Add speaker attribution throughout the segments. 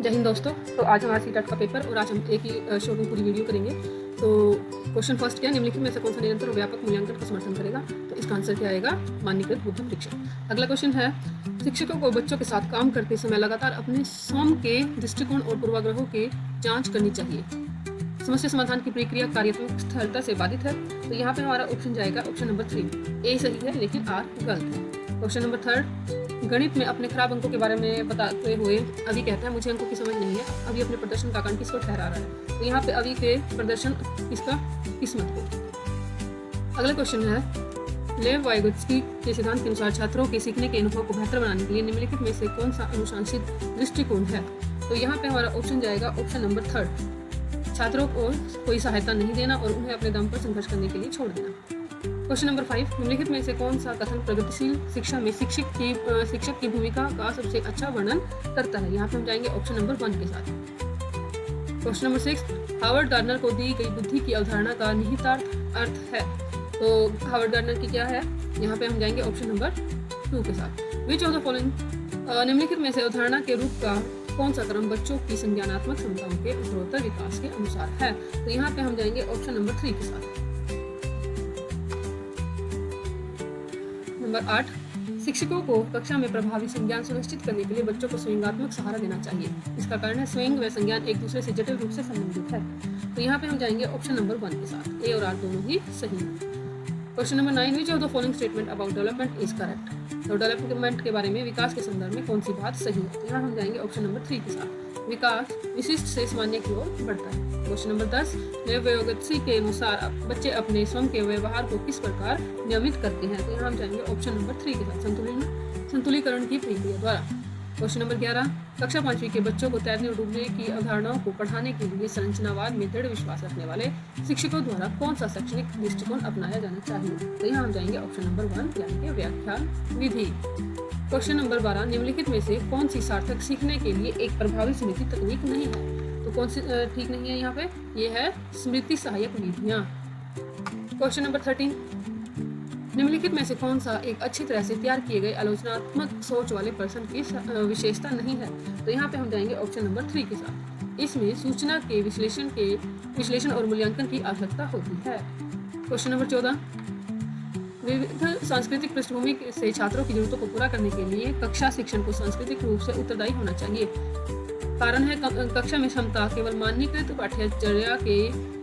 Speaker 1: जय हिंद दोस्तों। तो आज हमारा सी टेट का पेपर और आज हम एक ही शो में पूरी वीडियो करेंगे। तो क्वेश्चन फर्स्ट क्या है, निम्नलिखित में से कौन सा निरंतर और व्यापक मूल्यांकन का समर्थन करेगा? तो इसका आंसर क्या आएगा? मानकीकृत बुद्धि परीक्षण। अगला क्वेश्चन है, शिक्षकों को बच्चों के साथ काम करते समय लगातार अपने स्वयं के दृष्टिकोण और पूर्वाग्रहों की जाँच करनी चाहिए। समस्या समाधान की प्रक्रिया कार्यात्मक स्थिरता से बाधित है। तो यहाँ पे हमारा ऑप्शन जाएगा ऑप्शन नंबर 3, ए सही है लेकिन आर गलत है। क्वेश्चन नंबर 3, गणित में अपने खराब अंकों के बारे में बताते हुए अभी कहता है मुझे अंकों की समझ नहीं है, अभी अपने प्रदर्शन का कारण किसको ठहरा रहा है? तो यहाँ पे अभी के प्रदर्शन किसका? किस्मत को। अगला क्वेश्चन है, लेव वाइगोत्स्की के सिद्धांत के अनुसार छात्रों के सीखने के अनुभव को बेहतर बनाने के लिए निम्नलिखित में से कौन सा अनुशासित दृष्टिकोण है? तो यहाँ पे हमारा ऑप्शन जाएगा ऑप्शन नंबर 3, छात्रों को कोई सहायता नहीं देना और उन्हें अपने दम पर संघर्ष करने के लिए छोड़ देना। क्वेश्चन नंबर 5, निम्नलिखित में से कौन सा कथन प्रगतिशील शिक्षा में शिक्षक की भूमिका का सबसे अच्छा वर्णन करता है? यहाँ पे हम जाएंगे ऑप्शन नंबर 1 के साथ। क्वेश्चन नंबर 6, हार्वर्ड गार्डनर को दी गई बुद्धि की अवधारणा का निहितार्थ अर्थ है। तो हार्वर्ड गार्डनर की क्या है? यहाँ पे हम जाएंगे ऑप्शन नंबर 2 के साथ। विच ऑफ द फॉलोइंग, निम्नलिखित में से अवधारणा के रूप का कौन सा क्रम बच्चों की संज्ञानात्मक क्षमताओं के उत्तरोत्तर विकास के अनुसार है? तो यहाँ पे हम जाएंगे ऑप्शन नंबर 3 के साथ। नंबर 8, शिक्षकों को कक्षा में प्रभावी संज्ञान सुनिश्चित करने के लिए बच्चों को स्वयंगात्मक सहारा देना चाहिए। इसका कारण है स्वयं व संज्ञान एक दूसरे से जटिल रूप से संबंधित है। तो यहाँ पे हम जाएंगे ऑप्शन नंबर 1 के साथ। ए और आर दोनों ही सही है। Question number 9, which of the following statement about development is correct? तो डेवलपमेंट के बारे में विकास के संदर्भ में कौन सी बात सही है? यहाँ हम जाएंगे ऑप्शन नंबर 3 के साथ। विकास विशिष्ट से सामान्य की ओर बढ़ता है। क्वेश्चन नंबर 10, लेव वाइगोत्स्की के अनुसार बच्चे अपने स्वयं के व्यवहार को किस प्रकार नियमित करते हैं? तो यहाँ हम जाएंगे ऑप्शन नंबर 3 के साथ, संतुलीकरण की प्रक्रिया द्वारा। क्वेश्चन नंबर 11, कक्षा 5वीं के बच्चों को तैरने और डूबने की अवधारणाओं को पढ़ाने के लिए संरचनावाद में दृढ़ विश्वास रखने वाले शिक्षकों द्वारा कौन सा शैक्षणिक दृष्टिकोण अपनाया जाना चाहिए? तो यहाँ हम जाएंगे ऑप्शन नंबर 1 यानी कि व्याख्यान विधि। क्वेश्चन नंबर 12, निम्नलिखित में से कौन सी सार्थक सीखने के लिए एक प्रभावी स्मृति तकनीक नहीं है? तो कौन सी ठीक नहीं है? यहाँ पे ये है स्मृति सहायक विधियाँ। क्वेश्चन नंबर 13, निम्नलिखित में से कौन सा एक अच्छी तरह से तैयार किए गए आलोचनात्मक सोच वाले पर्सन की विशेषता नहीं है? तो यहाँ पे हम जाएंगे ऑप्शन नंबर 3 के साथ। इसमें सूचना के विश्लेषण और मूल्यांकन की आवश्यकता होती है। क्वेश्चन नंबर 14, विविध सांस्कृतिक पृष्ठभूमि से छात्रों की जरूरतों को पूरा करने के लिए कक्षा शिक्षण को सांस्कृतिक रूप से उत्तरदायी होना चाहिए। कारण है कक्षा में क्षमता केवल मानकीकृत पाठ्यचर्या के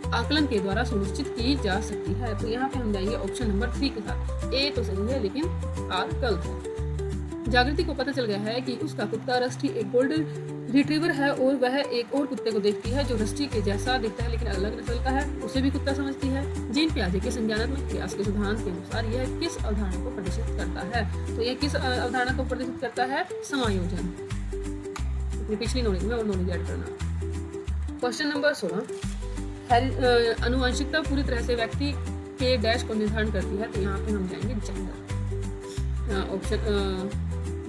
Speaker 1: आकलन के द्वारा सुनिश्चित की जा सकती है। तो यहाँ पे हम जाएंगे ऑप्शन नंबर 3 के साथ। ए तो सही है लेकिन आर गलत है। जागृति को पता चल गया है कि उसका कुत्ता रस्टी एक गोल्डन रिट्रीवर है और वह एक और कुत्ते को देखती है जो रस्टी के जैसा दिखता है लेकिन अलग नस्ल का है, उसे भी कुत्ता समझती है। जीन पियाजे के संज्ञानात्मक प्रयास के सिद्धांत के अनुसार यह किस अवधारणा को प्रदर्शित करता है? तो यह किस अवधारणा को प्रदर्शित करता है? समायोजन। अपनी पिछली नॉलेज में और नॉलेज ऐड करना। क्वेश्चन नंबर 16, अनुवांशिकता पूरी तरह से व्यक्ति के डैश को निर्धारण करती है। तो यहाँ पे हम जाएंगे जेंडर, ऑप्शन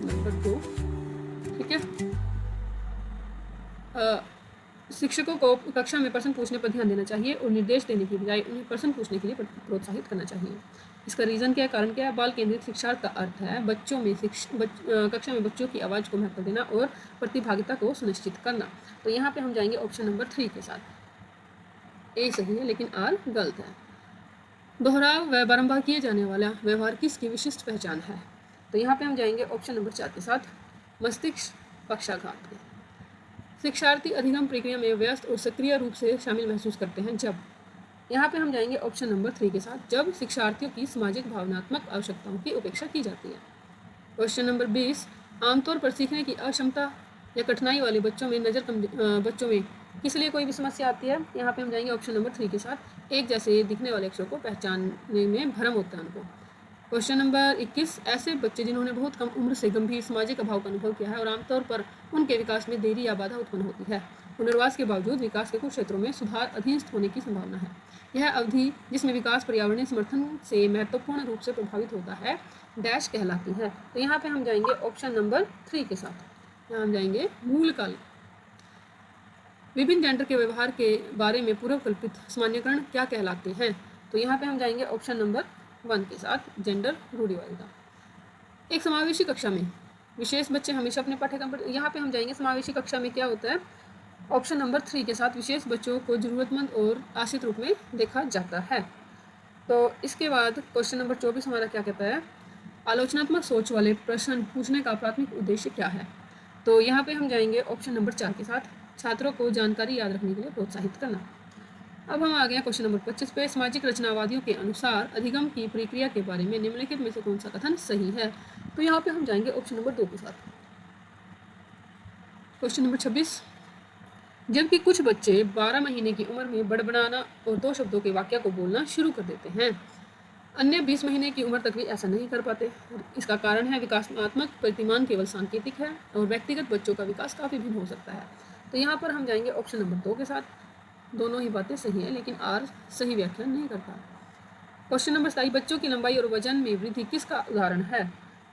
Speaker 1: नंबर 2। ठीक है। शिक्षकों को कक्षा में प्रश्न पूछने पर ध्यान देना चाहिए और निर्देश देने की बजाय उन्हें प्रश्न पूछने के लिए प्रोत्साहित करना चाहिए। इसका रीज़न क्या है? कारण क्या है? बाल केंद्रित शिक्षा का अर्थ है बच्चों में कक्षा में बच्चों की आवाज़ को महत्व देना और प्रतिभागिता को सुनिश्चित करना। तो यहाँ पे हम जाएंगे ऑप्शन नंबर 3 के साथ। ए सही है लेकिन आर गलत है। दोहराव व बारंबार किए जाने वाला व्यवहार किसकी विशिष्ट पहचान है? तो यहाँ पे हम जाएंगे ऑप्शन नंबर 4 के साथ, मस्तिष्क पक्षाघात के। शिक्षार्थी अधिगम प्रक्रिया में व्यस्त और सक्रिय रूप से शामिल महसूस करते हैं जब। यहाँ पे हम जाएंगे ऑप्शन नंबर 3 के साथ, जब शिक्षार्थियों की सामाजिक भावनात्मक आवश्यकताओं की उपेक्षा की जाती है। क्वेश्चन नंबर 20, आमतौर पर सीखने की अक्षमता या कठिनाई वाले बच्चों में किस लिए कोई भी समस्या आती है? यहाँ पे हम जाएंगे ऑप्शन नंबर 3 के साथ, एक जैसे दिखने वाले अक्षरों को पहचानने में भ्रम होता है उनको। क्वेश्चन नंबर 21, ऐसे बच्चे जिन्होंने बहुत कम उम्र से गंभीर सामाजिक अभाव का अनुभव किया है और आमतौर पर उनके विकास में देरी या बाधा उत्पन्न होती है। पुनर्वास के बावजूद विकास के कुछ क्षेत्रों में सुधार अधीनस्थ होने की संभावना है। यह अवधि जिसमें विकास पर्यावरणीय समर्थन से महत्वपूर्ण रूप से प्रभावित होता है डैश कहलाती है। तो यहाँ पे हम जाएंगे ऑप्शन नंबर 3 के साथ। यहाँ हम जाएंगे मूलकाल। विभिन्न जेंडर के व्यवहार के बारे में पूर्व कल्पित सामान्यकरण क्या कहलाते हैं? तो यहाँ पे हम जाएंगे ऑप्शन नंबर 1 के साथ, जेंडर रूढ़िवादिता। एक समावेशी कक्षा में विशेष बच्चे हमेशा अपने पाठ्यक्रम पर, यहाँ पे हम जाएंगे समावेशी कक्षा में क्या होता है। ऑप्शन नंबर 3 के साथ विशेष बच्चों को जरूरतमंद और आश्रित रूप में देखा जाता है। तो इसके बाद क्वेश्चन नंबर 24 हमारा क्या कहता है, आलोचनात्मक सोच वाले प्रश्न पूछने का प्राथमिक उद्देश्य क्या है। तो यहाँ पे हम जाएंगे ऑप्शन नंबर 4 के साथ, छात्रों को जानकारी याद रखने के लिए प्रोत्साहित करना। अब हम आ गए क्वेश्चन नंबर 25 पे, सामाजिक रचनावादियों के अनुसार अधिगम की प्रक्रिया के बारे में निम्नलिखित में से कौन सा कथन सही है। तो यहाँ पे हम जाएंगे ऑप्शन नंबर 2 के साथ। क्वेश्चन नंबर 26, जबकि कुछ बच्चे 12 महीने की उम्र में बड़बड़ाना और 2 शब्दों के वाक्य को बोलना शुरू कर देते हैं, अन्य 20 महीने की उम्र तक भी ऐसा नहीं कर पाते। इसका कारण है विकासात्मक प्रतिमान केवल सांकेतिक है और व्यक्तिगत बच्चों का विकास काफ़ी भिन्न हो सकता है। तो यहाँ पर हम जाएंगे ऑप्शन नंबर 2 के साथ, दोनों ही बातें सही है लेकिन आर सही व्याख्या नहीं करता। क्वेश्चन नंबर 27, बच्चों की लंबाई और वजन में वृद्धि किसका उदाहरण है।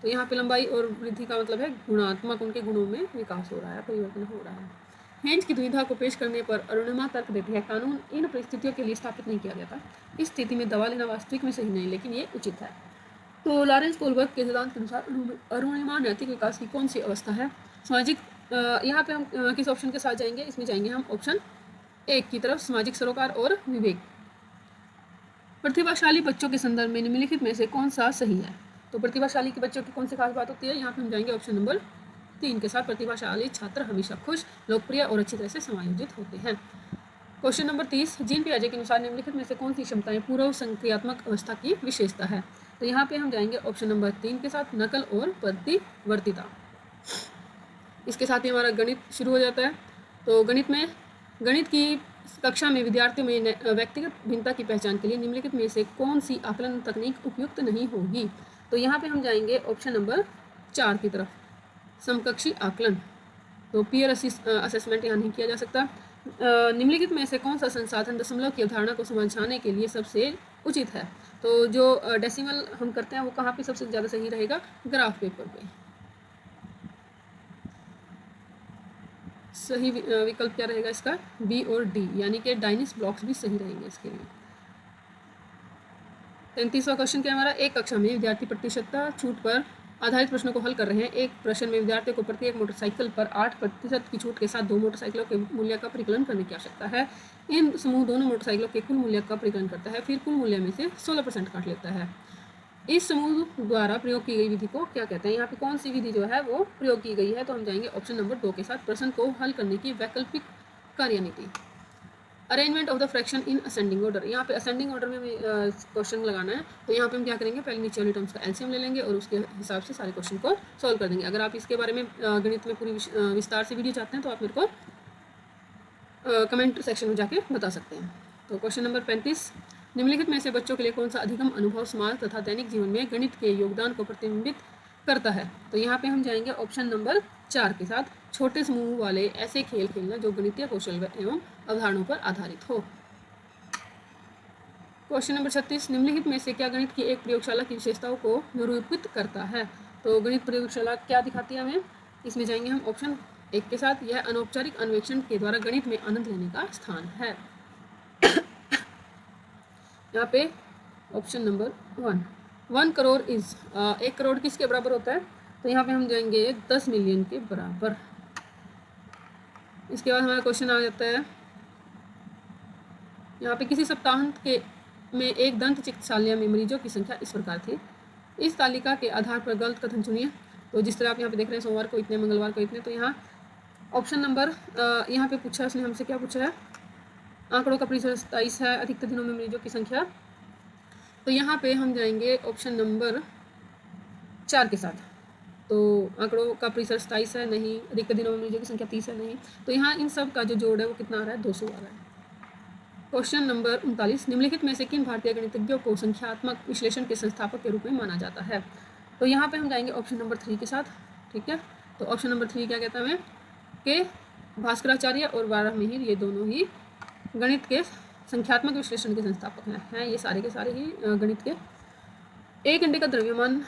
Speaker 1: तो यहाँ पे लंबाई और वृद्धि का मतलब है गुणात्मक, उनके गुणों में विकास हो रहा है, परिवर्तन हो रहा है। हेंज की दुविधा को पेश करने पर अरुणिमा तर्क देती है, कानून इन परिस्थितियों के लिए स्थापित नहीं किया गया था। इस स्थिति में दवा लेना वास्तविक में सही नहीं लेकिन ये उचित है। तो लॉरेंस कोलबर्ग के सिद्धांत के अनुसार अरुणिमा नैतिक विकास की कौन सी अवस्था है। सामाजिक, यहाँ पे हम किस ऑप्शन के साथ जाएंगे, इसमें जाएंगे हम ऑप्शन 1 की तरफ, सामाजिक सरोकार और विवेक। प्रतिभाशाली बच्चों के संदर्भ में निम्नलिखित में से कौन सा सही है। तो प्रतिभाशाली के बच्चों की कौन सी खास बात होती है, यहाँ पे हम जाएंगे ऑप्शन नंबर 3 के साथ, प्रतिभाशाली छात्र हमेशा खुश, लोकप्रिय और अच्छी तरह से समायोजित होते हैं। क्वेश्चन नंबर 30, जीन पियाजे के अनुसार निम्नलिखित में से कौन सी क्षमताएं पूर्व संक्रियात्मक अवस्था की विशेषता है। तो यहाँ पे हम जाएंगे ऑप्शन नंबर 3 के साथ, नकल और प्रतिवर्तिता। इसके साथ ही हमारा गणित शुरू हो जाता है। तो गणित की कक्षा में विद्यार्थियों में व्यक्तिगत भिन्नता की पहचान के लिए निम्नलिखित में से कौन सी आकलन तकनीक उपयुक्त नहीं होगी। तो यहाँ पे हम जाएंगे ऑप्शन नंबर 4 की तरफ, समकक्षी आकलन। तो पीयर असेसमेंट यहाँ नहीं किया जा सकता। निम्नलिखित में से कौन सा संसाधन दशमलव की अवधारणा को समझाने के लिए सबसे उचित है। तो जो डेसिमल हम करते हैं वो कहाँ पे सबसे ज़्यादा सही रहेगा, ग्राफ पेपर पे। सही विकल्प क्या रहेगा इसका, बी और डी, यानी कि डायनिस ब्लॉक्स भी सही रहेंगे इसके लिए। 33वां क्वेश्चन क्या हमारा, एक कक्षा में विद्यार्थी प्रतिशतता छूट पर आधारित प्रश्नों को हल कर रहे हैं। एक प्रश्न में विद्यार्थियों को प्रत्येक मोटरसाइकिल पर 8% की छूट के साथ 2 मोटरसाइकिलों के मूल्य का परिकलन करने की आवश्यकता है। इन समूह दोनों मोटरसाइकिलों के कुल मूल्य का परिकलन करता है, फिर कुल मूल्य में से 16% काट लेता है। इस समूह द्वारा प्रयोग की गई विधि को क्या कहते हैं। यहाँ पे कौन सी विधि जो है वो प्रयोग की गई है। तो हम जाएंगे ऑप्शन नंबर 2 के साथ, प्रश्न को हल करने की वैकल्पिक कार्यनीति। Arrangement of the fraction in ascending order, यहाँ पे असेंडिंग ऑर्डर में क्वेश्चन लगाना है। तो यहाँ पे हम क्या करेंगे, पहले नीचे वाली टर्म्स का एलसीएम ले लेंगे और उसके हिसाब से सारे क्वेश्चन को सॉल्व कर देंगे। अगर आप इसके बारे में गणित में पूरी विस्तार से वीडियो चाहते हैं तो आप मेरे को कमेंट सेक्शन में जाके बता सकते हैं। तो क्वेश्चन नंबर 35, निम्नलिखित में से बच्चों के लिए कौन सा अधिगम अनुभव समाज तथा दैनिक जीवन में गणित के योगदान को प्रतिबिंबित करता है। तो यहाँ पे हम जाएंगे ऑप्शन नंबर 4 के साथ, छोटे समूह वाले ऐसे खेल खेलना जो गणितीय कौशल एवं अवधारणाओं पर आधारित हो। क्वेश्चन नंबर 36, निम्नलिखित में से क्या गणित की एक प्रयोगशाला की विशेषताओं को निरूपित करता है। तो गणित प्रयोगशाला क्या दिखाती है हमें, इसमें जाएंगे हम ऑप्शन 1 के साथ, यह अनौपचारिक अन्वेषण के द्वारा गणित में आनंद लेने का स्थान है। यहाँ पे option number 1 crore is 1 crore किसके बराबर होता है। तो यहाँ पे हम जाएंगे 10 मिलियन के बराबर। इसके बाद हमारा क्वेश्चन आ जाता है, यहाँ पे किसी सप्ताहांत के में एक दंत चिकित्सालय में मरीजों की संख्या इस प्रकार थी। इस तालिका के आधार पर गलत कथन चुनिए। तो जिस तरह आप यहाँ पे देख रहे हैं, सोमवार को इतने, मंगलवार को इतने। तो यहाँ ऑप्शन नंबर यहाँ पे पूछा है उसने हमसे, क्या पूछा है, आंकड़ों का परिसर 27 है, अधिकतर दिनों में मरीजों की संख्या। तो यहाँ पे हम जाएंगे ऑप्शन नंबर 4 के साथ। तो आंकड़ों का परिसर 27 है, नहीं, अधिकतर दिनों में मरीजों की संख्या 30 है, नहीं। तो यहाँ इन सब का जो जोड़ है वो कितना आ रहा है, 200 आ रहा है। क्वेश्चन नंबर 39, निम्नलिखित में से किन भारतीय गणितज्ञों को संख्यात्मक विश्लेषण के संस्थापक के रूप में माना जाता है। तो यहाँ पे हम जाएंगे ऑप्शन नंबर 3 के साथ, ठीक है। तो ऑप्शन नंबर 3 क्या कहता है हमें, कि भास्कराचार्य और वाराहमिहिर ये दोनों ही गणित के संख्यात्मक विश्लेषण के संस्थापक हैं ये सारे के सारे ही गणित के। एक अंडे का द्रव्यमान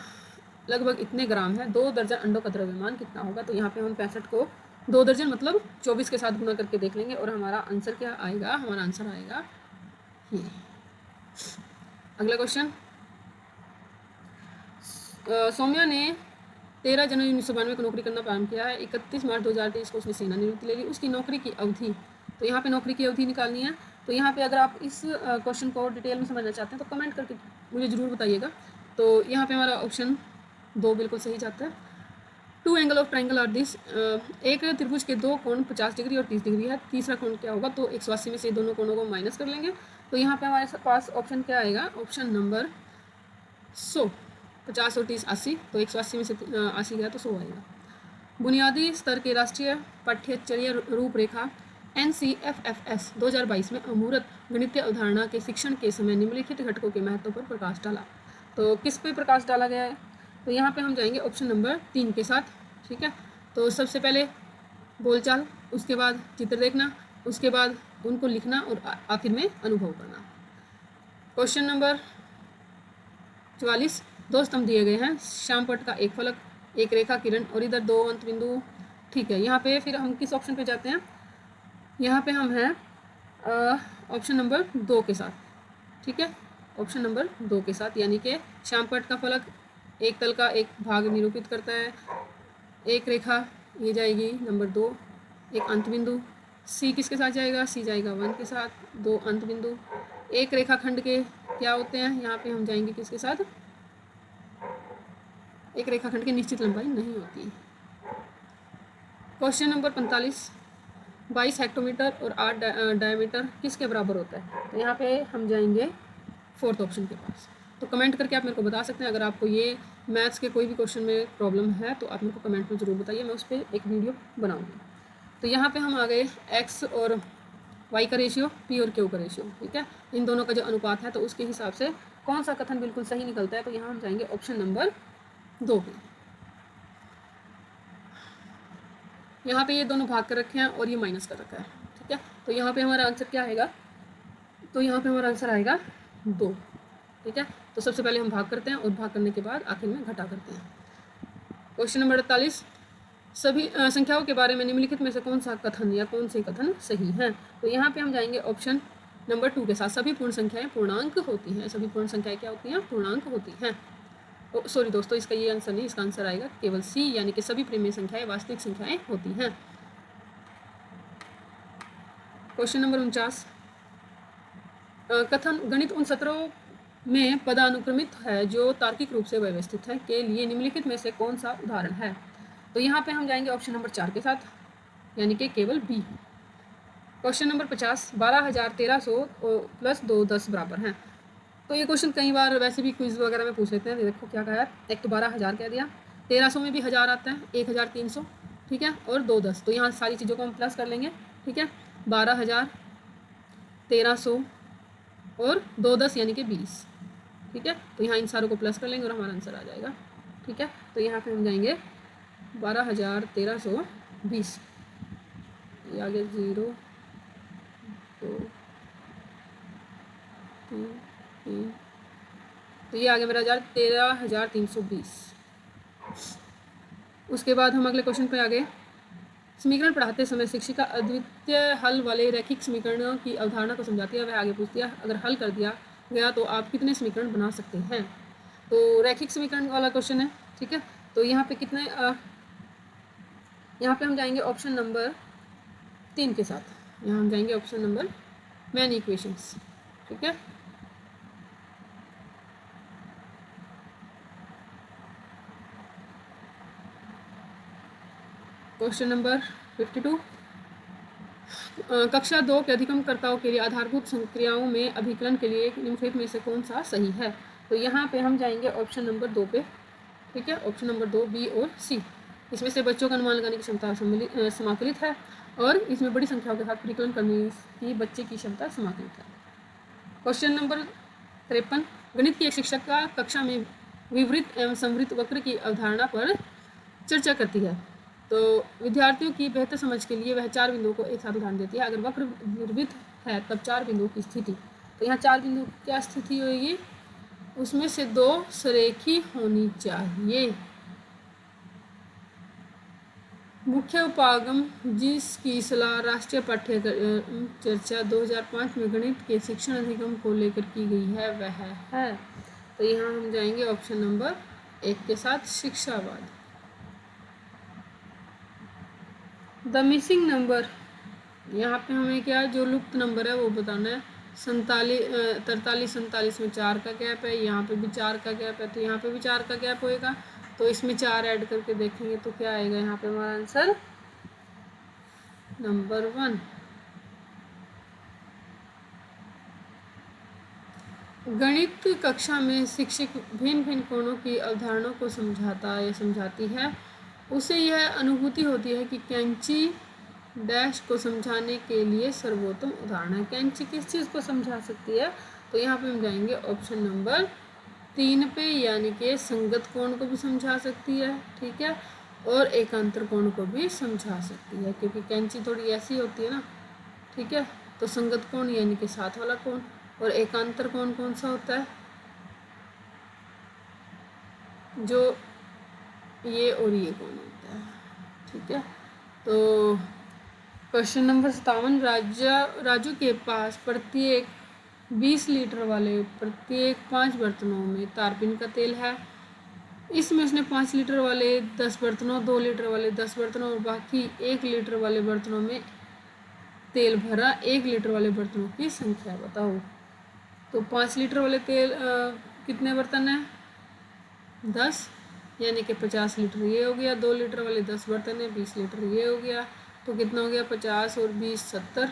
Speaker 1: लगभग इतने ग्राम है, 2 दर्जन अंडों का द्रव्यमान कितना होगा। तो यहाँ पे हम 65 को 2 दर्जन मतलब 24 के साथ गुना करके देख लेंगे और हमारा आंसर क्या आएगा, हमारा आंसर आएगा ये। अगला क्वेश्चन, सौम्या ने 13 जनवरी 1992 को नौकरी करना प्रारंभ किया है। 31 मार्च 2023 को उसने सेवानिवृत्ति ले ली। उसकी नौकरी की अवधि, तो यहाँ पे नौकरी की अवधि निकालनी है। तो यहाँ पे अगर आप इस क्वेश्चन को डिटेल में समझना चाहते हैं तो कमेंट करके मुझे ज़रूर बताइएगा। तो यहाँ पे हमारा ऑप्शन 2 बिल्कुल सही जाता है। 2 angle of triangle are this, एक त्रिभुज के 2 कोण 50 डिग्री और 30 डिग्री है। तीसरा कोण क्या होगा, तो 180 में से दोनों कोणों को माइनस कर लेंगे। तो यहाँ पे हमारे पास ऑप्शन क्या आएगा, ऑप्शन नंबर 100। 50 और 30 80, तो 180 में से 80 गया तो 100 आएगा। बुनियादी स्तर के राष्ट्रीय पाठ्यचर्या रूपरेखा NCFFS 2022 में अमूर्त गणितीय अवधारणा के शिक्षण के समय निम्नलिखित घटकों के महत्व पर प्रकाश डाला। तो किस पे प्रकाश डाला गया है, तो यहाँ पे हम जाएंगे ऑप्शन नंबर 3 के साथ। ठीक है, तो सबसे पहले बोलचाल, उसके बाद चित्र देखना, उसके बाद उनको लिखना और आखिर में अनुभव करना। क्वेश्चन नंबर 44, 2 स्तंभ दिए गए हैं, श्यामपट्ट का एक फलक, एक रेखा किरण और इधर 2 अंत बिंदु। ठीक है, यहाँ पे फिर हम किस ऑप्शन पे जाते हैं, यहाँ पे हम हैं ऑप्शन नंबर 2 के साथ। ठीक है, ऑप्शन नंबर 2 के साथ, यानी कि श्यामपट्ट का फलक एक तल का एक भाग निरूपित करता है, एक रेखा ये जाएगी नंबर 2, एक अंत बिंदु। सी किसके साथ जाएगा, सी जाएगा 1 के साथ, 2 अंत बिंदु। एक रेखाखंड के क्या होते हैं, यहाँ पे हम जाएंगे किसके साथ, एक रेखाखंड की निश्चित लंबाई नहीं होती। क्वेश्चन नंबर 45, 22 हेक्टोमीटर और 8 डायमीटर किसके बराबर होता है, तो यहाँ पे हम जाएंगे 4th ऑप्शन के पास। तो कमेंट करके आप मेरे को बता सकते हैं, अगर आपको ये मैथ्स के कोई भी क्वेश्चन में प्रॉब्लम है तो आप मेरे को कमेंट में ज़रूर बताइए, मैं उस पर एक वीडियो बनाऊँगी। तो यहाँ पे हम आ गए x और y का रेशियो, p और q का रेशियो। ठीक है, इन दोनों का जो अनुपात है तो उसके हिसाब से कौन सा कथन बिल्कुल सही निकलता है, तो यहाँ हम जाएंगे ऑप्शन नंबर 2 पे। यहाँ पे ये दोनों भाग कर रखे हैं और ये माइनस कर रखा है। ठीक है, तो यहाँ पे हमारा आंसर क्या आएगा, तो यहाँ पे हमारा आंसर आएगा 2। ठीक है, तो सबसे पहले हम भाग करते हैं और भाग करने के बाद आखिर में घटा करते हैं। क्वेश्चन नंबर 48, सभी संख्याओं के बारे में निम्नलिखित में से कौन सा कथन या कौन से कथन सही हैं, तो यहाँ पे हम जाएंगे ऑप्शन नंबर 2 के साथ। सभी पूर्ण संख्याएं पूर्णांक होती हैं, सभी पूर्ण संख्याएं क्या होती हैं, पूर्णांक होती हैं। सॉरी दोस्तों, इसका ये आंसर नहीं, इसका आंसर आएगा केवल सी, यानी कि सभी प्रेमी संख्याएं वास्तविक संख्याएं होती हैं। क्वेश्चन नंबर 49, कथन गणित उन सत्रों में पदानुक्रमित है जो तार्किक रूप से व्यवस्थित है के लिए निम्नलिखित में से कौन सा उदाहरण है, तो यहाँ पे हम जाएंगे ऑप्शन नंबर 4 के साथ, यानी कि केवल बी। क्वेश्चन नंबर 50, 12,1300 प्लस 2 10 बराबर हैं। तो ये क्वेश्चन कई बार वैसे भी क्विज वगैरह में पूछ लेते हैं। देखो क्या कहा है, एक तो 12,000 कह दिया, 1300 में भी 1000 आता है, 1300, ठीक है, और 2 10, तो यहाँ सारी चीज़ों को हम प्लस कर लेंगे। ठीक है, 12,000, 1300 और 2 10 यानी कि 20। ठीक है, तो यहाँ इन सारों को प्लस कर लेंगे और हमारा आंसर आ जाएगा। ठीक है, तो यहाँ पे हम जाएंगे 12,1320, ये आ गया 0 2 3 3, तो ये आ गया मेरा 13,320। उसके बाद हम अगले क्वेश्चन पे आ गए। समीकरण पढ़ाते समय शिक्षिका अद्वितीय हल वाले रैखिक समीकरणों की अवधारणा को समझाती है। वह आगे पूछती है, अगर हल कर दिया गया तो आप कितने समीकरण बना सकते हैं। तो रैखिक समीकरण वाला क्वेश्चन है। ठीक है, तो यहाँ पे कितने यहाँ पे हम जाएंगे ऑप्शन नंबर 3 के साथ। यहाँ हम जाएंगे ऑप्शन नंबर मैन इक्वेशंस। ठीक है, क्वेश्चन नंबर 52, कक्षा 2 के अधिगमकर्ताओं के लिए आधारभूत संक्रियाओं में अभिकलन के लिए निम्नलिखित में से कौन सा सही है, तो यहाँ पे हम जाएंगे ऑप्शन नंबर 2 पे। ठीक है, ऑप्शन नंबर 2 बी और सी। इसमें से बच्चों का अनुमान लगाने की क्षमता समाकलित है और इसमें बड़ी संख्याओं के साथ परिकलन करने की बच्चे की क्षमता समाकलित है। क्वेश्चन नंबर 53, गणित की एक शिक्षक का कक्षा में विवृत एवं संवृत वक्र की अवधारणा पर चर्चा करती है। तो विद्यार्थियों की बेहतर समझ के लिए वह 4 बिंदुओं को एक साथ उदाहरण देती है। अगर वक्र विवृत है तब 4 बिंदुओं की स्थिति, तो यहाँ 4 बिंदु क्या स्थिति होगी, उसमें से 2 सरेखी होनी चाहिए। मुख्य उपागम जिसकी सलाह राष्ट्रीय पाठ्यक्रम चर्चा 2005 में गणित के शिक्षण अधिगम को लेकर की गई है वह है, तो यहाँ हम जाएंगे ऑप्शन नंबर 1 के साथ शिक्षावाद। द मिसिंग नंबर, यहाँ पे हमें क्या जो लुप्त नंबर है वो बताना है। 43 47 में 4 का गैप है, यहाँ पे भी 4 का गैप है, तो यहाँ पे भी 4 का गैप होएगा, तो इसमें 4 ऐड करके देखेंगे तो क्या आएगा यहाँ पे हमारा आंसर नंबर 1। गणित कक्षा में शिक्षक भिन्न भिन्न कोणों की अवधारणाओं को समझाता या समझाती है, उसे यह अनुभूति होती है कि कैंची डैश को समझाने के लिए सर्वोत्तम उदाहरण है। कैंची किस चीज़ को समझा सकती है, तो यहाँ पे हम जाएंगे ऑप्शन नंबर 3 पे, यानी कि संगत कोण को भी समझा सकती है, ठीक है, और एकांतर कोण को भी समझा सकती है, क्योंकि कैंची थोड़ी ऐसी होती है ना, ठीक है। तो संगत कोण यानी कि साथ वाला कोण, और एकांतर कोण कौन सा होता है, जो ये और ये कोण होता है, ठीक है। तो क्वेश्चन नंबर 57, राजू के पास प्रत्येक 20 लीटर वाले प्रत्येक 5 बर्तनों में तारपीन का तेल है। इसमें उसने 5 लीटर वाले 10 बर्तनों, 2 लीटर वाले 10 बर्तनों और बाकी 1 लीटर वाले बर्तनों में तेल भरा। 1 लीटर वाले बर्तनों की संख्या बताओ। तो 5 लीटर वाले तेल कितने बर्तन हैं, 10, यानी कि 50 लीटर ये हो गया। 2 लीटर वाले 10 बर्तन है, 20 लीटर ये हो गया, तो कितना हो गया 50 और 20 70,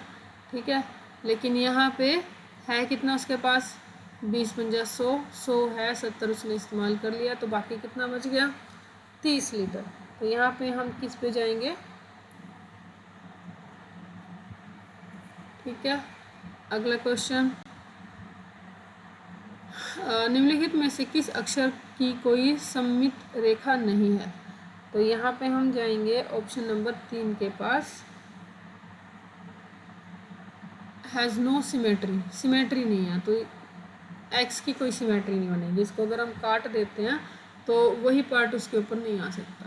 Speaker 1: ठीक है। लेकिन यहाँ पे है कितना उसके पास, 20 पंजा 100 है, 70 उसने इस्तेमाल कर लिया, तो बाकी कितना बच गया 30 लीटर। तो यहाँ पे हम किस पे जाएंगे, ठीक है। अगला क्वेश्चन, निम्नलिखित में से किस अक्षर की कोई सममित रेखा नहीं है, तो यहाँ पे हम जाएंगे ऑप्शन नंबर 3 के पास, हैज़ नो सिमेट्री, सिमेट्री नहीं है, तो एक्स की कोई सिमेट्री नहीं बनेगी। इसको अगर हम काट देते हैं तो वही पार्ट उसके ऊपर नहीं आ सकता,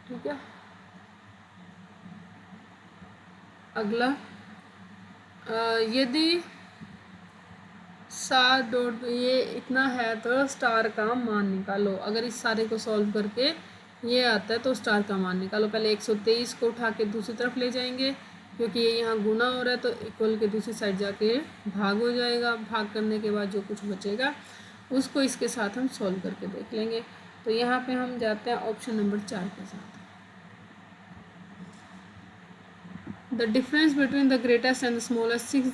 Speaker 1: ठीक है। अगला, यदि 7 डॉट ये इतना है तो स्टार का मान निकालो। अगर इस सारे को सॉल्व करके ये आता है तो स्टार का मान निकालो। पहले 123 को उठा के दूसरी तरफ ले जाएंगे, क्योंकि ये यहाँ गुना हो रहा है, तो इक्वल के दूसरी साइड जाके भाग हो जाएगा। भाग करने के बाद जो कुछ बचेगा उसको इसके साथ हम सॉल्व करके देख लेंगे। तो यहाँ पे हम जाते हैं ऑप्शन नंबर 4 के साथ। The difference between the greatest and the smallest 6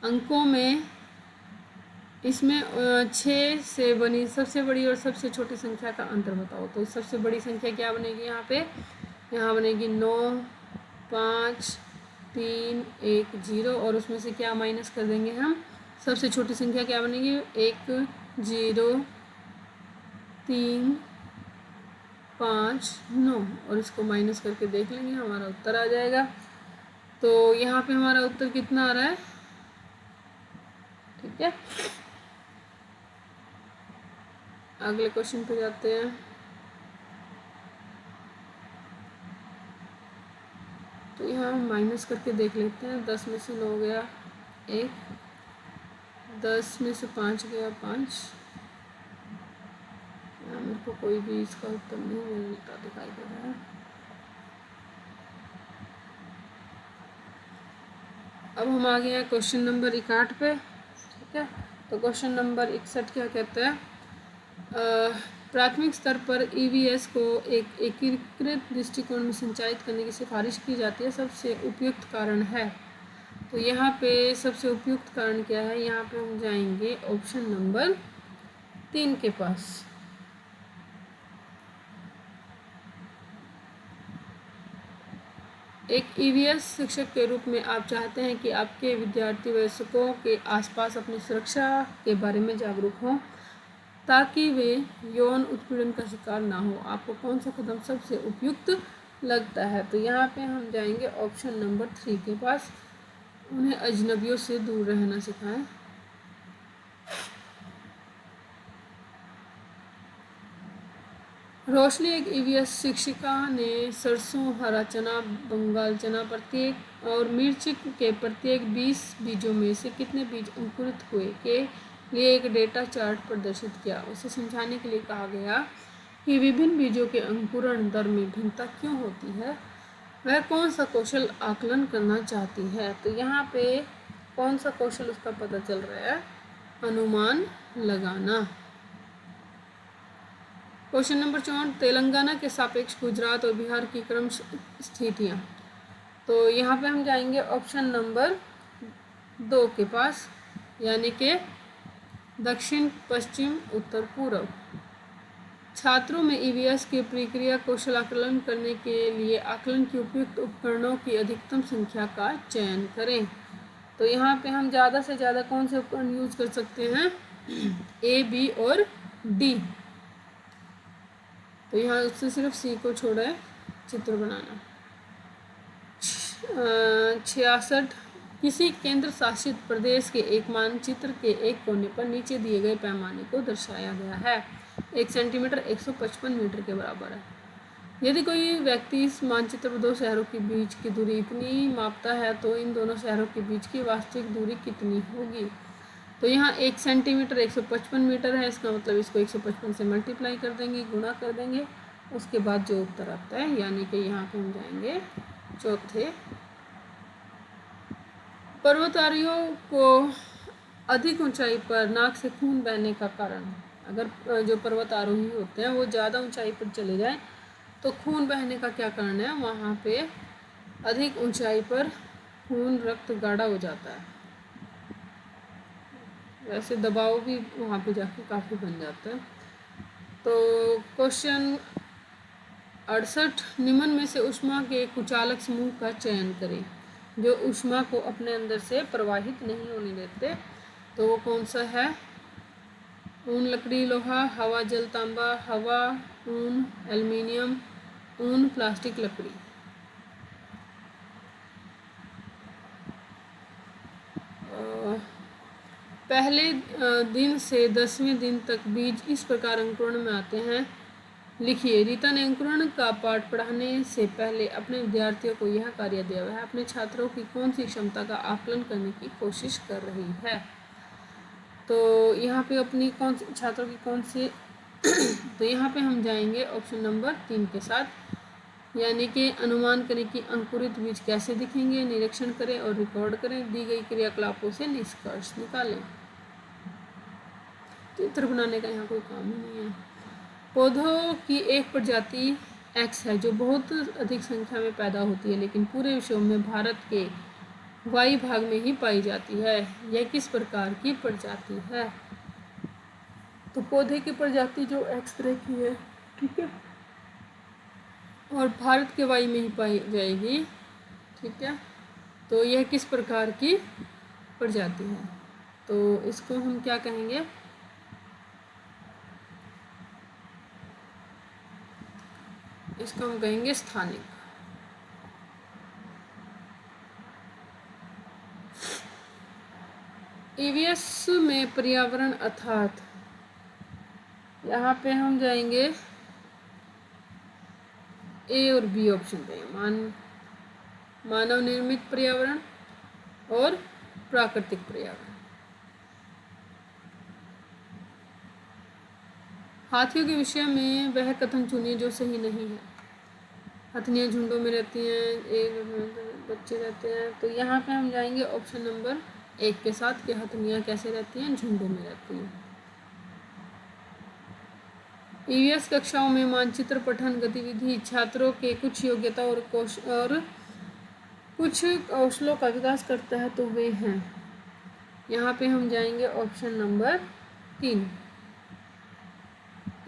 Speaker 1: अंकों में, इसमें 6 से बनी सबसे बड़ी और सबसे छोटी संख्या का अंतर बताओ। तो सबसे बड़ी संख्या क्या बनेगी यहाँ पे, यहाँ बनेगी 9 5 3 1 0, और उसमें से क्या माइनस कर देंगे हम, सबसे छोटी संख्या क्या बनेगी 1 0 3 5 9, और इसको माइनस करके देख लेंगे, हमारा उत्तर आ जाएगा। तो यहाँ पे हमारा उत्तर कितना आ रहा है, ठीक है। अगले क्वेश्चन पे जाते हैं। तो यहाँ हम माइनस करके देख लेते हैं। 10 में से 9 गया 1, 10 में से 5 गया 5। यहाँ मेरे को कोई भी इसका उत्तर नहीं मिलता दिखाई दे रहा है। अब हम आ गए हैं क्वेश्चन नंबर 61 पे, ठीक है। तो क्वेश्चन नंबर 61 क्या कहता है, प्राथमिक स्तर पर ईवीएस को एक एकीकृत दृष्टिकोण में संचालित करने की सिफारिश की जाती है, सबसे उपयुक्त कारण है। तो यहाँ पे सबसे उपयुक्त कारण क्या है, यहाँ पे हम जाएंगे ऑप्शन नंबर 3 के पास। एक ईवीएस शिक्षक के रूप में आप चाहते हैं कि आपके विद्यार्थी वयस्कों के आसपास अपनी सुरक्षा के बारे में जागरूक हों ताकि वे यौन उत्पीड़न का शिकार ना हो। आपको कौन सा कदम सबसे उपयुक्त लगता है, तो यहाँ पे हम जाएंगे ऑप्शन नंबर 3 के पास, उन्हें अजनबियों से दूर रहना सिखाएं। रोशनी एक ईवीएस शिक्षिका ने सरसों, हरा चना, बंगाल चना प्रत्येक और मिर्च के प्रत्येक 20 बीजों में से कितने बीज अंकुरित हुए के लिए एक डेटा चार्ट प्रदर्शित किया। उसे समझाने के लिए कहा गया कि विभिन्न बीजों के अंकुरण दर में भिन्नता क्यों होती है। वह कौन सा कौशल आकलन करना चाहती है। तो यहाँ पे कौन सा कौशल उसका पता चल रहा है, अनुमान लगाना। क्वेश्चन नंबर 64, तेलंगाना के सापेक्ष गुजरात और बिहार की क्रम स्थितियाँ। तो यहाँ पे हम जाएंगे ऑप्शन नंबर 2 के पास, यानी कि दक्षिण पश्चिम उत्तर पूर्व। छात्रों में ईवीएस की प्रक्रिया कौशल आकलन करने के लिए आकलन की उपयुक्त उपकरणों की अधिकतम संख्या का चयन करें। तो यहाँ पे हम ज़्यादा से ज़्यादा कौन से उपकरण यूज कर सकते हैं, ए, बी और डी। तो यहाँ उससे सिर्फ सी को छोड़ा है, चित्र बनाना। 66, किसी केंद्र शासित प्रदेश के एक मानचित्र के एक कोने पर नीचे दिए गए पैमाने को दर्शाया गया है। 1 सेंटीमीटर 155 मीटर के बराबर है। यदि कोई व्यक्ति इस मानचित्र पर दो शहरों के बीच की दूरी इतनी मापता है तो इन दोनों शहरों के बीच की वास्तविक दूरी कितनी होगी। तो यहाँ 1 सेंटीमीटर 155 मीटर है, इसका मतलब इसको 155 से मल्टीप्लाई कर देंगे, गुणा कर देंगे, उसके बाद जो उत्तर आता है, यानी कि यहाँ पे हम जाएंगे चौथे। पर्वतारोहियों को अधिक ऊंचाई पर नाक से खून बहने का कारण, अगर जो पर्वतारोही होते हैं वो ज़्यादा ऊंचाई पर चले जाएं तो खून बहने का क्या कारण है, वहाँ पे अधिक ऊंचाई पर खून रक्त गाढ़ा हो जाता है। वैसे दबाव भी वहाँ पे जाके काफ़ी बन जाता है। तो क्वेश्चन 68, निम्न में से ऊष्मा के कुचालक समूह का चयन करें जो ऊष्मा को अपने अंदर से प्रवाहित नहीं होने देते। तो वो कौन सा है, ऊन लकड़ी लोहा, हवा जल तांबा, हवा ऊन एल्युमिनियम, ऊन प्लास्टिक लकड़ी। पहले दिन से 10वें दिन तक बीज इस प्रकार अंकुरण में आते हैं। लिखिए। रीता ने अंकुरण का पाठ पढ़ाने से पहले अपने विद्यार्थियों को यह कार्य दिया। वह अपने छात्रों की कौन सी क्षमता का आकलन करने की कोशिश कर रही है। तो यहाँ पे अपनी छात्रों की कौन सी तो यहाँ पे हम जाएंगे ऑप्शन नंबर 3 के साथ, यानी कि अनुमान करें कि अंकुरित बीज कैसे दिखेंगे, निरीक्षण करें और रिकॉर्ड करें, दी गई क्रियाकलापों से निष्कर्ष निकालें। चित्र बनाने का यहाँ कोई काम ही नहीं है। पौधों की एक प्रजाति एक्स है जो बहुत अधिक संख्या में पैदा होती है लेकिन पूरे विश्व में भारत के वायु भाग में ही पाई जाती है। यह किस प्रकार की प्रजाति है। तो पौधे की प्रजाति जो एक्स तरह की है, ठीक है, और भारत के वायु में ही पाई जाएगी, ठीक है। तो यह किस प्रकार की प्रजाति है, तो इसको हम क्या कहेंगे, इसको हम कहेंगे स्थानिक। ईवीएस में पर्यावरण अर्थात यहाँ पे हम जाएंगे ए और बी ऑप्शन पे, मानव निर्मित पर्यावरण और प्राकृतिक पर्यावरण। हाथियों के विषय में वह कथन चुनिए जो सही नहीं है। हथनियाँ झुंडों में रहती हैं, एक बच्चे रहते हैं। तो यहाँ पे हम जाएंगे ऑप्शन नंबर 1 के साथ कि हथनियाँ कैसे रहती हैं, झुंडों में रहती हैं। ईवीएस कक्षाओं में मानचित्र पठन गतिविधि छात्रों के कुछ योग्यता और कुछ कौशलों का विकास करता है, तो वे हैं, यहाँ पे हम जाएंगे ऑप्शन नंबर 3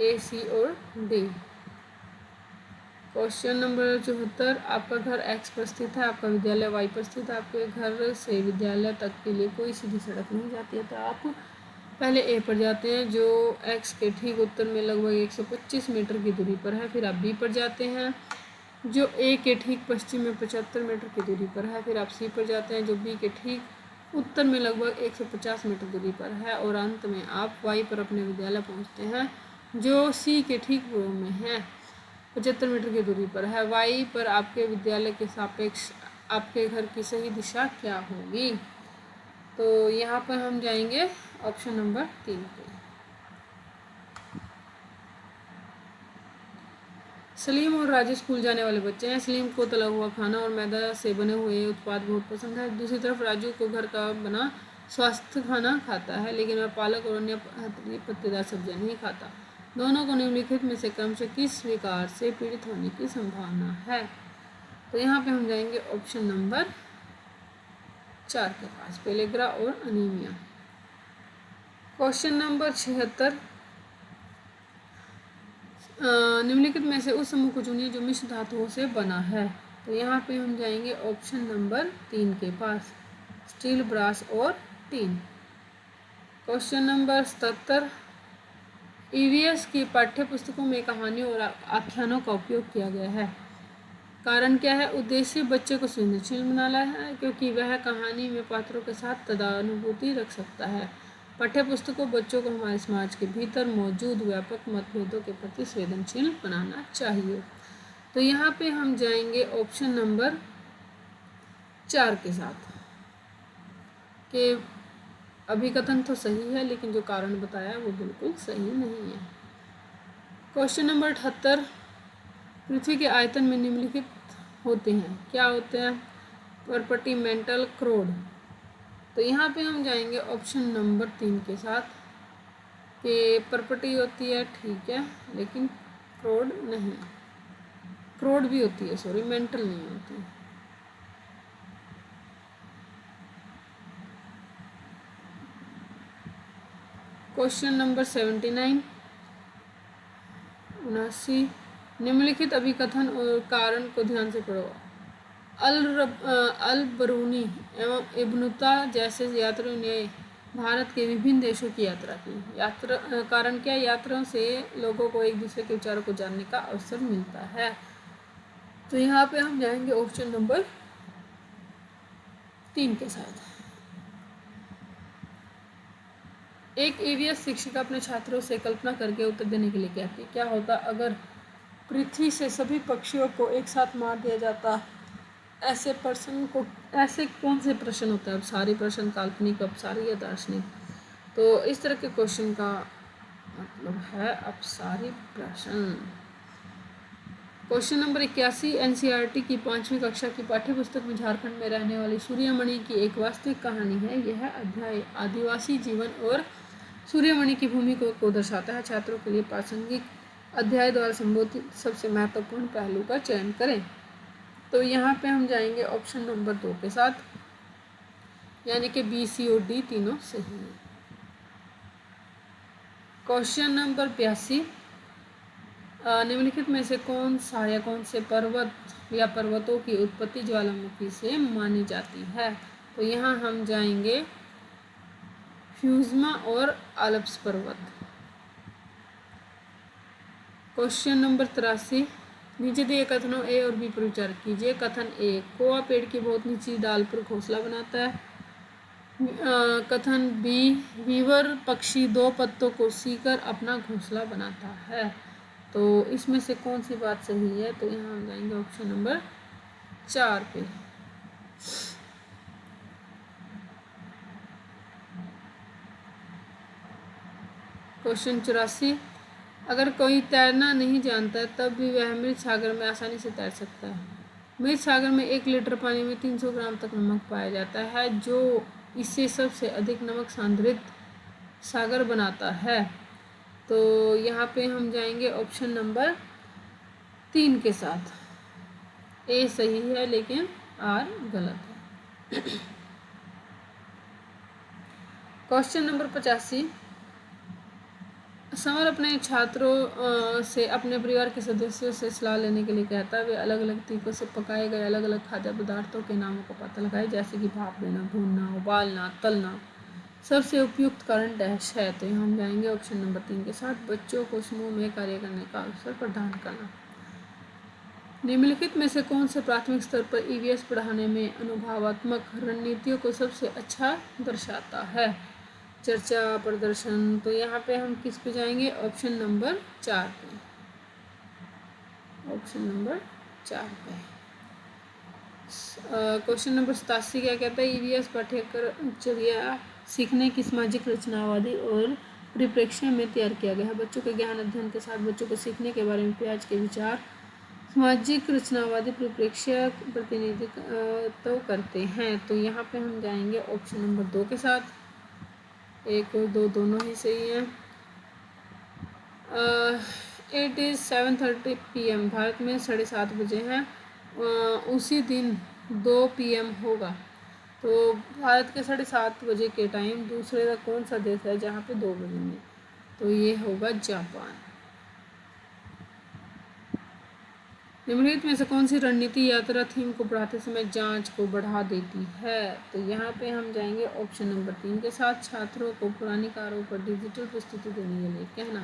Speaker 1: ए, सी और डी। क्वेश्चन नंबर 74, आपका घर एक्स पर स्थित है, आपका विद्यालय वाई पर स्थित है, आपके घर से विद्यालय तक के लिए कोई सीधी सड़क नहीं जाती है। तो आप पहले ए पर जाते हैं जो एक्स के ठीक उत्तर में लगभग 125 मीटर की दूरी पर है। फिर आप बी पर जाते हैं जो ए के ठीक पश्चिम में 75 मीटर की दूरी पर है। फिर आप सी पर जाते हैं जो बी के ठीक उत्तर में लगभग 150 मीटर दूरी पर है। और अंत में आप वाई पर अपने विद्यालय पहुंचते हैं जो सी के ठीक पूर्व में है, 75 मीटर की दूरी पर है। वाई पर आपके विद्यालय के सापेक्ष आपके घर की सही दिशा क्या होगी। तो यहाँ पर हम जाएंगे ऑप्शन नंबर 3 पे। सलीम और राजू स्कूल जाने वाले बच्चे हैं। सलीम को तला हुआ खाना और मैदा से बने हुए उत्पाद बहुत पसंद है। दूसरी तरफ राजू को घर का बना स्वास्थ्य खाना खाता है, लेकिन वह पालक और अन्य पत्तेदार सब्जियां नहीं खाता। दोनों को निम्नलिखित में से क्रमशः किस विकार से पीड़ित होने की संभावना है? तो यहाँ पे हम जाएंगे ऑप्शन नंबर 4 के पास, पेलेग्रा और अनीमिया। क्वेश्चन नंबर 76, निम्नलिखित में से उस समूह को चुनिए जो मिश्र धातुओं से बना है। तो यहाँ पे हम जाएंगे ऑप्शन नंबर 3 के पास, स्टील, ब्रास और टीन। क्वेश्चन नंबर 77, ईवीएस की पाठ्य पुस्तकों में कहानियों और आख्यानों का उपयोग किया गया है। कारण क्या है? उद्देश्य बच्चे को संवेदनशील बनाना है, क्योंकि वह कहानी में पात्रों के साथ तदानुभूति रख सकता है। पाठ्य पुस्तकों बच्चों को हमारे समाज के भीतर मौजूद व्यापक मतभेदों के प्रति संवेदनशील बनाना चाहिए। तो यहाँ पे हम जाएंगे ऑप्शन नंबर 4 के साथ, कि अभिकथन तो सही है लेकिन जो कारण बताया वो बिल्कुल सही नहीं है। क्वेश्चन नंबर 78, पृथ्वी के आयतन में निम्नलिखित होते हैं, क्या होते हैं? परपटी, मेंटल, क्रोड। तो यहाँ पे हम जाएंगे ऑप्शन नंबर 3 के साथ, कि परपटी होती है, ठीक है, लेकिन क्रोड नहीं, क्रोड भी होती है, सॉरी, मेंटल नहीं होती। क्वेश्चन नंबर 79, 79, निम्नलिखित अभिकथन और कारण को ध्यान से पढ़ो। अल बरूनी एवं इब्नुता जैसे यात्रियों ने भारत के विभिन्न देशों की यात्रा की। कारण क्या? यात्राओं से लोगों को एक दूसरे के विचारों को जानने का अवसर मिलता है। तो यहाँ पे हम जाएंगे ऑप्शन नंबर 3 के साथ। एक ईवीएस शिक्षिका अपने छात्रों से कल्पना करके उत्तर देने के लिए कहती है, क्या होता अगर पृथ्वी से सभी पक्षियों को एक साथ मार दिया जाता? ऐसे कौन से प्रश्न होता है? अब सारे प्रश्न काल्पनिक, अब सारी या दार्शनिक। तो इस तरह के क्वेश्चन का मतलब है अब सारी प्रश्न। क्वेश्चन नंबर 81, एनसीईआरटी की 5वीं कक्षा की पाठ्यपुस्तक में झारखंड में रहने वाली सूर्यमणि की एक वास्तविक कहानी है। यह अध्याय आदिवासी जीवन और सूर्यमणि की भूमिका को दर्शाता है। छात्रों के लिए प्रासंगिक अध्याय द्वारा संबोधित सबसे महत्वपूर्ण पहलू का चयन करें। तो यहाँ पे हम जाएंगे ऑप्शन नंबर 2 के साथ, यानी कि बी, सी और डी तीनों सही है। क्वेश्चन नंबर 82, निम्नलिखित में से कौन सा या कौन से पर्वत या पर्वतों की उत्पत्ति ज्वालामुखी से मानी जाती है? तो यहाँ हम जाएंगे फ्यूजमा और आल्प्स पर्वत। क्वेश्चन नंबर 83, नीचे दिए कथनों ए और बी पर विचार कीजिए। कथन ए, कोआ पेड़ की बहुत नीची डाल पर घोंसला बनाता है। कथन बी, वीवर पक्षी 2 पत्तों को सीकर अपना घोंसला बनाता है। तो इसमें से कौन सी बात सही है? तो यहाँ हम जाएंगे ऑप्शन नंबर 4 पे। क्वेश्चन 84, अगर कोई तैरना नहीं जानता तब भी वह मृत सागर में आसानी से तैर सकता है। मृत सागर में 1 लीटर पानी में 300 ग्राम तक नमक पाया जाता है, जो इसे सबसे अधिक नमक सांद्रित सागर बनाता है। तो यहाँ पे हम जाएंगे ऑप्शन नंबर 3 के साथ, ए सही है लेकिन आर गलत है। क्वेश्चन नंबर 85, समर अपने छात्रों से अपने परिवार के सदस्यों से सलाह लेने के लिए कहता है। वे अलग अलग तरीकों से पकाए गए अलग अलग खाद्य पदार्थों के नामों का पता लगाए, जैसे कि भाप देना, भूनना, उबालना, तलना। सबसे उपयुक्त कारण डैश है। तो हम जाएंगे ऑप्शन नंबर 3 के साथ, बच्चों को समूह में कार्य करने का अवसर प्रदान करना। निम्नलिखित में से कौन से प्राथमिक स्तर पर ईवीएस पढ़ाने में अनुभवात्मक रणनीतियों को सबसे अच्छा दर्शाता है? चर्चा, प्रदर्शन। तो यहाँ पे हम किस पे जाएंगे? ऑप्शन नंबर 4 पे, ऑप्शन नंबर 4 पे। क्वेश्चन नंबर 87 क्या कहता है? ईवीएस पाठ्यचर्या सीखने की सामाजिक रचनावादी और परिप्रेक्ष्य में तैयार किया गया है। बच्चों के ज्ञान अध्ययन के साथ बच्चों को सीखने के बारे में प्याज के विचार सामाजिक रचनावादी परिप्रेक्ष्य प्रतिनिधित्व करते हैं। तो यहाँ पे हम जाएंगे ऑप्शन नंबर 2 के साथ। 1 और 2 दोनों ही सही हैं। इट इज़ 7:30 PM, भारत में 7:30 बजे हैं। उसी दिन 2 PM होगा। तो भारत के 7:30 बजे के टाइम दूसरे का कौन सा देश है जहाँ पे 2 बजेंगे? तो ये होगा जापान। निम्नलिखित में से कौन सी रणनीति यात्रा थीम को बढ़ाते समय जांच को बढ़ा देती है? तो यहाँ पे हम जाएंगे ऑप्शन नंबर 3 के साथ। छात्रों को पुरानी कारों पर डिजिटल प्रस्तुति देने के लिए कहना।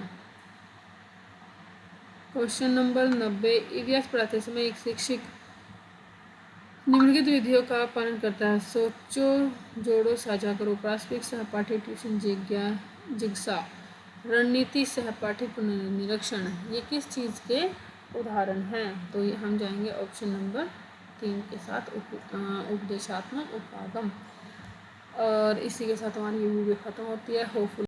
Speaker 1: क्वेश्चन नंबर 90, इतिहास पढ़ाते समय एक शिक्षक निम्नलिखित विधियों का पालन करता है। सोचो, जोड़ो, साझा करो, प्रास्पविक सहपाठी ट्यूशन जिज्ञासा, रणनीति सहपाठी पुनर्निरीक्षण। ये किस चीज़ के उदाहरण हैं? तो ये हम जाएंगे ऑप्शन नंबर 3 के साथ, उपदेशात्मक उपागम। और इसी के साथ हमारी ये वीडियो खत्म होती है। होपफुल